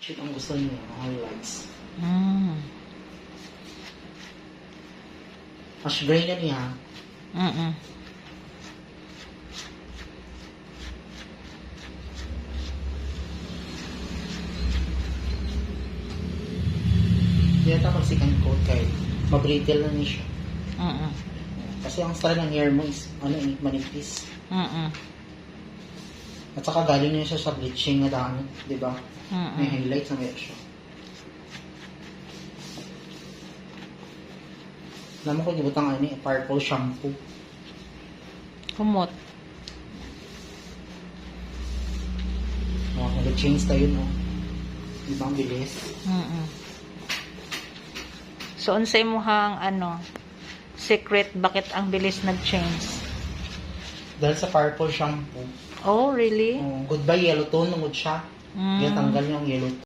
Shit, ang gusto niya, highlights. Ash gray na niya. Hindi na tapos second coat kay mabrittle na niya siya. Kasi ang style ng hair mo is manipis. At saka galing niya siya sa bleaching na dami, di ba? May highlights na meron siya. Alam mo ko, gibutang purple shampoo. Kumot. Nag-change tayo, no? Ibang bilis. So, unsay mo hang, secret, bakit ang bilis nag-change? Dahil sa purple shampoo. Oh, really? Goodbye yellow tone, nungod siya. Kaya tanggal yung yellow tone.